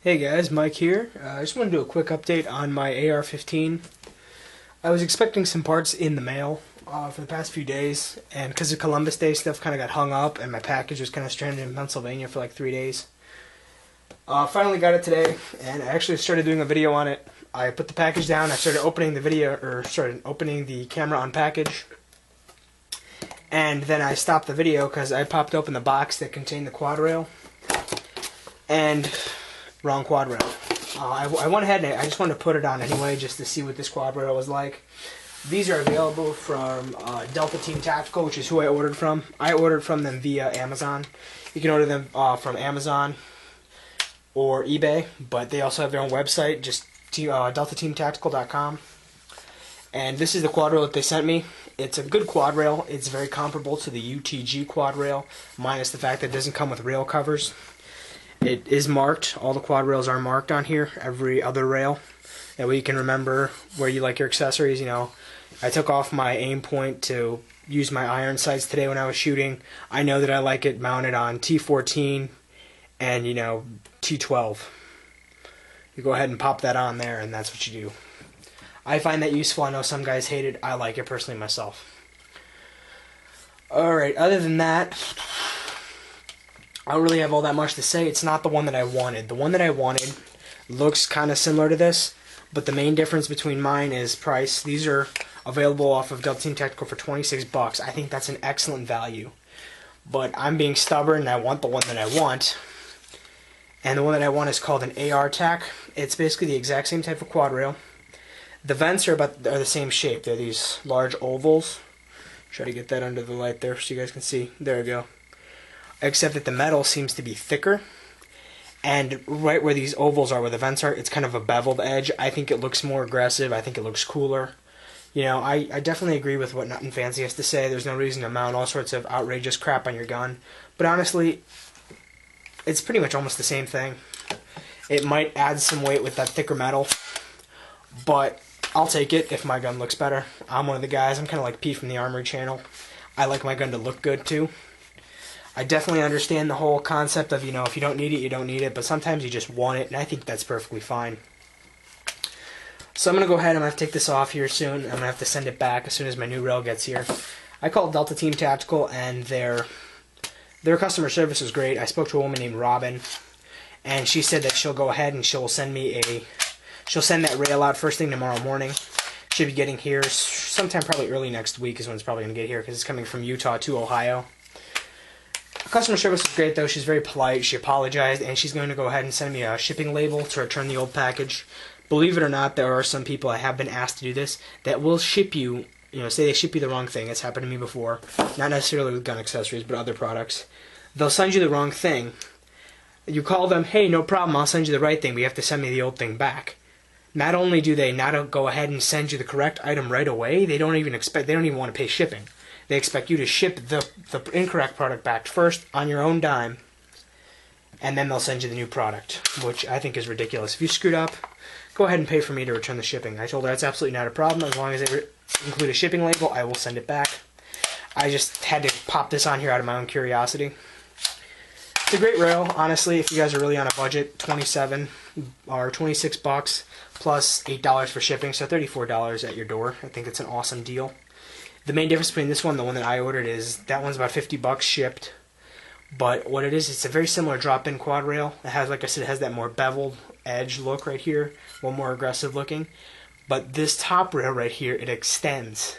Hey guys, Mike here. I just want to do a quick update on my AR-15. I was expecting some parts in the mail for the past few days, and because of Columbus Day, stuff kind of got hung up, and my package was kind of stranded in Pennsylvania for like 3 days. Finally got it today, and I actually started doing a video on it. I put the package down, I started opening the camera on package, and then I stopped the video because I popped open the box that contained the quad rail, and wrong quad rail. I went ahead and I just wanted to put it on anyway just to see what this quad rail was like. These are available from Delta Team Tactical, which is who I ordered from. I ordered from them via Amazon. You can order them from Amazon or eBay, but they also have their own website, just deltateamtactical.com. And this is the quad rail that they sent me. It's a good quad rail. It's very comparable to the UTG quad rail, minus the fact that it doesn't come with rail covers. It is marked. All the quad rails are marked on here, every other rail. That way you can remember where you like your accessories. You know, I took off my aim point to use my iron sights today when I was shooting. I know that I like it mounted on T14 and, you know, T12. You go ahead and pop that on there, and that's what you do. I find that useful. I know some guys hate it. I like it personally myself. Alright, other than that, I don't really have all that much to say. It's not the one that I wanted. The one that I wanted looks kind of similar to this, but the main difference between mine is price. These are available off of Delta Team Tactical for 26 bucks. I think that's an excellent value. But I'm being stubborn and I want the one that I want. And the one that I want is called an AR-TAC. It's basically the exact same type of quad rail. The vents are the same shape. They're these large ovals. Try to get that under the light there so you guys can see. There we go. Except that the metal seems to be thicker, and right where these ovals are, where the vents are, it's kind of a beveled edge. I think it looks more aggressive. I think it looks cooler. You know, I definitely agree with what Nothing Fancy has to say. There's no reason to mount all sorts of outrageous crap on your gun, but honestly, it's pretty much almost the same thing. It might add some weight with that thicker metal, but I'll take it if my gun looks better. I'm one of the guys, I'm kind of like Pete from the Armory channel. I like my gun to look good too. I definitely understand the whole concept of, you know, if you don't need it, you don't need it, but sometimes you just want it, and I think that's perfectly fine. So I'm going to go ahead, I'm going to have to take this off here soon. I'm going to have to send it back as soon as my new rail gets here. I called Delta Team Tactical, and their customer service was great. I spoke to a woman named Robin, and she said that she'll go ahead and she'll send that rail out first thing tomorrow morning. Should be getting here sometime probably early next week is when it's probably going to get here, because it's coming from Utah to Ohio. Customer service was great though. She's very polite. She apologized, and she's going to go ahead and send me a shipping label to return the old package. Believe it or not, there are some people, I have been asked to do this, that will ship you, you know, say they ship you the wrong thing. It's happened to me before. Not necessarily with gun accessories, but other products. They'll send you the wrong thing. You call them, hey, no problem, I'll send you the right thing, but you have to send me the old thing back. Not only do they not go ahead and send you the correct item right away, they don't even want to pay shipping. They expect you to ship the incorrect product back first on your own dime, and then they'll send you the new product, which I think is ridiculous. If you screwed up, go ahead and pay for me to return the shipping. I told her that's absolutely not a problem. As long as they include a shipping label, I will send it back. I just had to pop this on here out of my own curiosity. It's a great rail, honestly. If you guys are really on a budget, 27 or 26 bucks plus $8 for shipping, so $34 at your door. I think it's an awesome deal. The main difference between this one and the one that I ordered is that one's about 50 bucks shipped. But what it is, it's a very similar drop-in quad rail. It has, like I said, it has that more beveled edge look right here, a little more aggressive looking. But this top rail right here, it extends.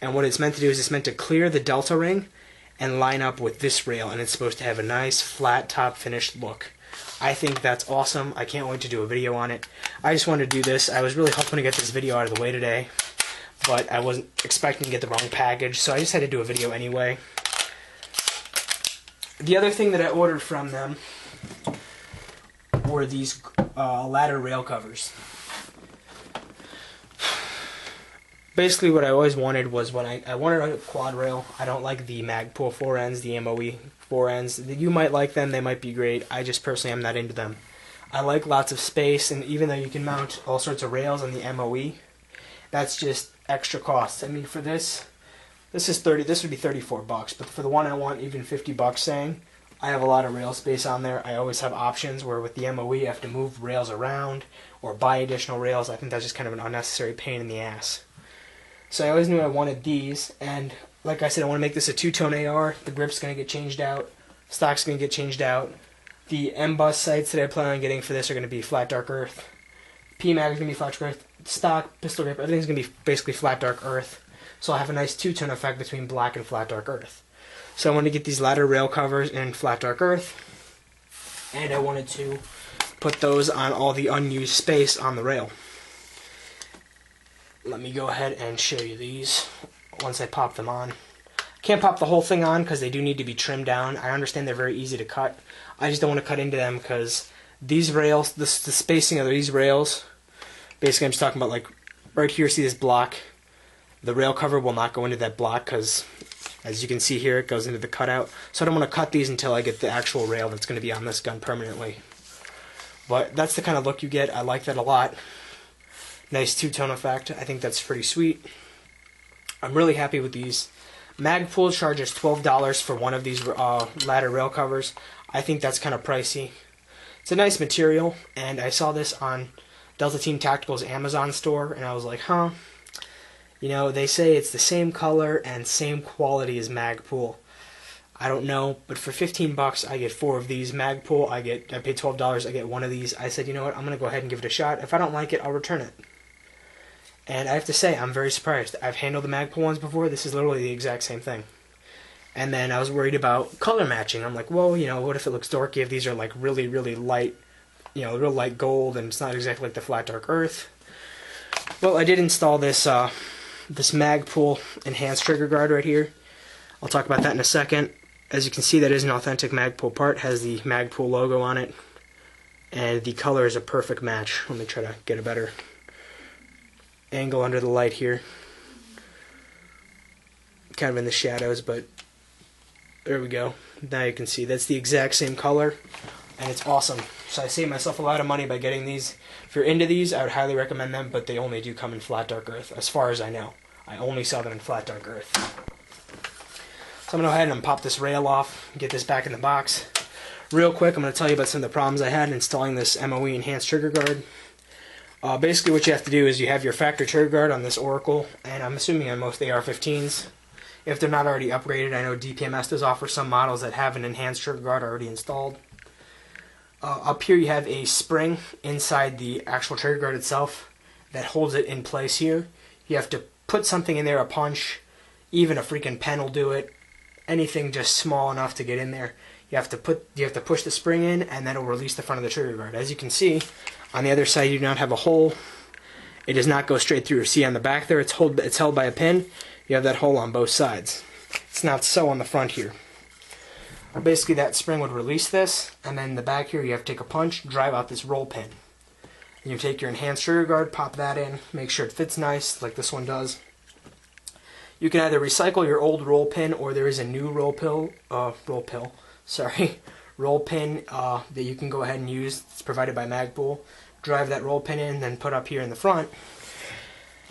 And what it's meant to do is it's meant to clear the delta ring and line up with this rail, and it's supposed to have a nice flat top finished look. I think that's awesome. I can't wait to do a video on it. I just wanted to do this. I was really hoping to get this video out of the way today, but I wasn't expecting to get the wrong package, so I just had to do a video anyway. The other thing that I ordered from them were these ladder rail covers. Basically what I always wanted was when I wanted a quad rail. I don't like the Magpul 4Ns, the MOE 4Ns. You might like them, they might be great. I just personally am not into them. I like lots of space, and even though you can mount all sorts of rails on the MOE, that's just extra costs. I mean, for this would be 34 bucks, but for the one I want, even 50 bucks saying, I have a lot of rail space on there. I always have options where with the MOE you have to move rails around or buy additional rails. I think that's just kind of an unnecessary pain in the ass. So I always knew I wanted these, and like I said, I want to make this a two-tone AR. The grip's going to get changed out. Stock's going to get changed out. The M-Bus sights that I plan on getting for this are going to be flat dark earth. PMAG is going to be flat dark earth. Stock, pistol grip, everything's going to be basically flat dark earth. So I'll have a nice two-tone effect between black and flat dark earth. So I wanted to get these ladder rail covers in flat dark earth, and I wanted to put those on all the unused space on the rail. Let me go ahead and show you these once I pop them on. Can't pop the whole thing on because they do need to be trimmed down. I understand they're very easy to cut. I just don't want to cut into them because these rails, the spacing of these rails, basically I'm just talking about like right here, see this block? The rail cover will not go into that block because as you can see here, it goes into the cutout. So I don't want to cut these until I get the actual rail that's going to be on this gun permanently. But that's the kind of look you get. I like that a lot. Nice two-tone effect. I think that's pretty sweet. I'm really happy with these. Magpul charges $12 for one of these ladder rail covers. I think that's kind of pricey. It's a nice material, and I saw this on Delta Team Tactical's Amazon store, and I was like, huh. You know, they say it's the same color and same quality as Magpul. I don't know, but for 15 bucks, I get 4 of these. Magpul, I paid $12, I get one of these. I said, you know what, I'm going to go ahead and give it a shot. If I don't like it, I'll return it. And I have to say, I'm very surprised. I've handled the Magpul ones before. This is literally the exact same thing. And then I was worried about color matching. I'm like, well, you know, what if it looks dorky if these are like really, really light, you know, real light gold, and it's not exactly like the flat dark earth. Well, I did install this this Magpul enhanced trigger guard right here. I'll talk about that in a second. As you can see, that is an authentic Magpul part. It has the Magpul logo on it, and the color is a perfect match. Let me try to get a better angle under the light here. Kind of in the shadows, but there we go. Now you can see that's the exact same color, and it's awesome. So I saved myself a lot of money by getting these. If you're into these, I would highly recommend them, but they only do come in flat dark earth, as far as I know. I only sell them in flat dark earth. So I'm going to go ahead and pop this rail off, get this back in the box. Real quick, I'm going to tell you about some of the problems I had installing this MOE enhanced trigger guard. Basically what you have to do is you have your factory trigger guard on this Oracle, and I'm assuming on most AR-15s. If they're not already upgraded, I know DPMS does offer some models that have an enhanced trigger guard already installed. Up here you have a spring inside the actual trigger guard itself that holds it in place here. You have to put something in there, a punch, even a freaking pen will do it. Anything just small enough to get in there. You have to push the spring in, and then it will release the front of the trigger guard. As you can see, on the other side you do not have a hole. It does not go straight through. See on the back there, it's held by a pin. You have that hole on both sides. It's not so on the front here. Basically that spring would release this, and then in the back here you have to take a punch, drive out this roll pin. And you take your enhanced trigger guard, pop that in, make sure it fits nice like this one does. You can either recycle your old roll pin, or there is a new roll pin that you can go ahead and use. It's provided by Magpul. Drive that roll pin in, then put up here in the front.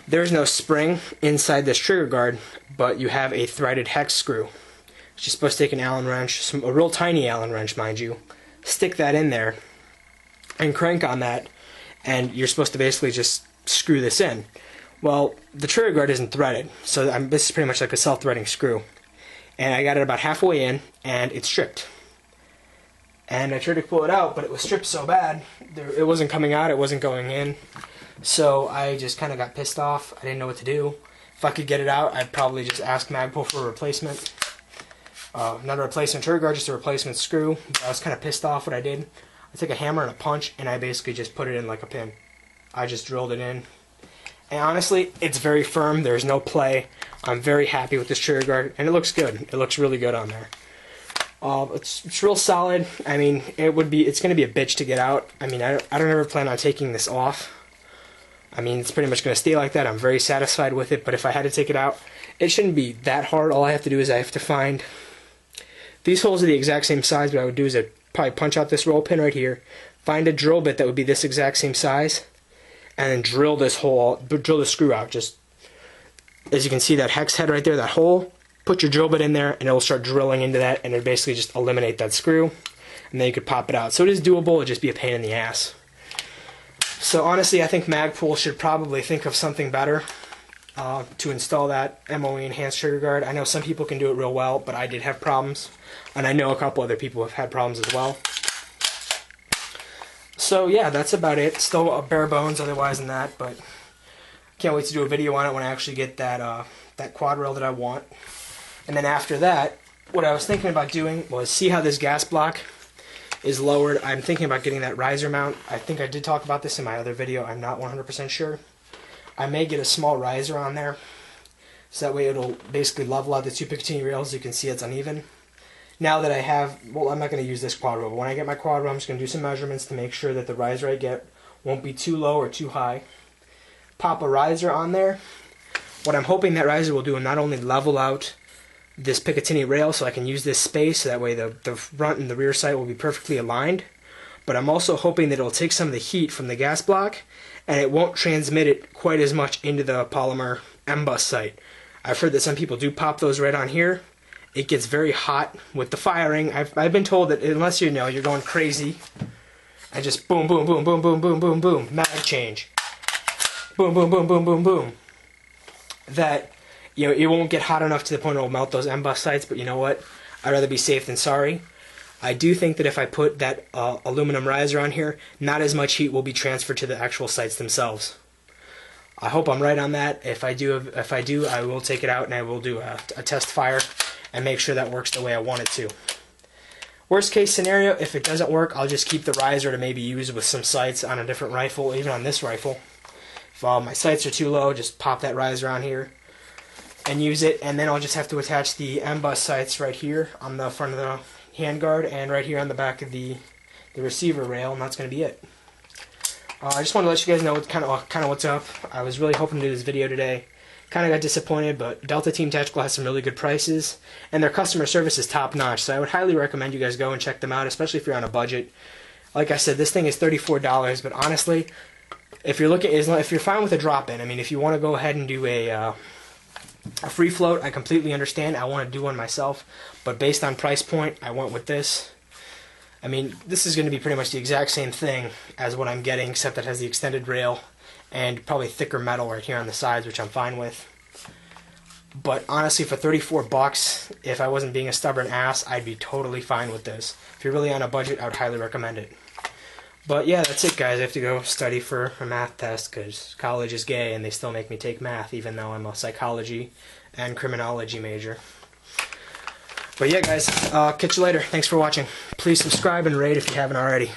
There's no spring inside this trigger guard, but you have a threaded hex screw. You're supposed to take an Allen wrench, a real tiny Allen wrench, mind you, stick that in there, and crank on that, and you're supposed to basically just screw this in. Well, the trigger guard isn't threaded, so this is pretty much like a self-threading screw. And I got it about halfway in, and it's stripped. And I tried to pull it out, but it was stripped so bad, it wasn't coming out, it wasn't going in. So I just kind of got pissed off. I didn't know what to do. If I could get it out, I'd probably just ask Magpul for a replacement. Not a replacement trigger guard, just a replacement screw. But I was kind of pissed off what I did. I took a hammer and a punch, and I basically just put it in like a pin. I just drilled it in. And honestly, it's very firm. There's no play. I'm very happy with this trigger guard, and it looks good. It looks really good on there. It's real solid. I mean, it's going to be a bitch to get out. I mean, I don't ever plan on taking this off. I mean, it's pretty much going to stay like that. I'm very satisfied with it, but if I had to take it out, it shouldn't be that hard. All I have to do is I have to find... These holes are the exact same size. What I would do is I'd probably punch out this roll pin right here, find a drill bit that would be this exact same size, and then drill this screw out. Just as you can see, that hex head right there, that hole, put your drill bit in there, and it'll start drilling into that, and it'll basically just eliminate that screw, and then you could pop it out. So it is doable, it'll just be a pain in the ass. So honestly, I think Magpul should probably think of something better to install that MOE enhanced trigger guard. I know some people can do it real well, but I did have problems, and I know a couple other people have had problems as well. So yeah, that's about it. Still a bare bones otherwise than that, but can't wait to do a video on it when I actually get that that quad rail that I want. And then after that, what I was thinking about doing was see how this gas block is lowered. I'm thinking about getting that riser mount. I think I did talk about this in my other video. I'm not 100% sure. I may get a small riser on there, so that way it'll basically level out the two Picatinny rails. You can see it's uneven. Now that I have, well, I'm not going to use this quad rail, but when I get my quad rail, I'm just going to do some measurements to make sure that the riser I get won't be too low or too high. Pop a riser on there. What I'm hoping that riser will do is not only level out this Picatinny rail so I can use this space, so that way the front and the rear sight will be perfectly aligned, but I'm also hoping that it'll take some of the heat from the gas block and it won't transmit it quite as much into the polymer M-bus sight. I've heard that some people do pop those right on here. It gets very hot with the firing. I've been told that unless you know you're going crazy and just boom, boom, boom, boom, boom, boom, boom, boom, mag change, boom, boom, boom, boom, boom, boom, that it won't get hot enough to the point it will melt those M-bus sights. But you know what? I'd rather be safe than sorry. I do think that if I put that aluminum riser on here, not as much heat will be transferred to the actual sights themselves. I hope I'm right on that. If I do, I will take it out and I will do a test fire and make sure that works the way I want it to. Worst case scenario, if it doesn't work, I'll just keep the riser to maybe use with some sights on a different rifle, even on this rifle. If my sights are too low, just pop that riser on here and use it, and then I'll just have to attach the M-bus sights right here on the front of the handguard and right here on the back of the receiver rail, and that's going to be it. I just want to let you guys know kind of what's up. I was really hoping to do this video today. Kind of got disappointed, but Delta Team Tactical has some really good prices, and their customer service is top-notch, so I would highly recommend you guys go and check them out, especially if you're on a budget. Like I said, this thing is $34, but honestly, if you're fine with a drop-in, I mean, if you want to go ahead and do a free float, I completely understand. I want to do one myself, but based on price point, I went with this. I mean, this is going to be pretty much the exact same thing as what I'm getting, except that it has the extended rail and probably thicker metal right here on the sides, which I'm fine with. But honestly, for 34 bucks, if I wasn't being a stubborn ass, I'd be totally fine with this. If you're really on a budget, I would highly recommend it. But yeah, that's it, guys. I have to go study for a math test because college is gay and they still make me take math, even though I'm a psychology and criminology major. But yeah, guys, catch you later. Thanks for watching. Please subscribe and rate if you haven't already.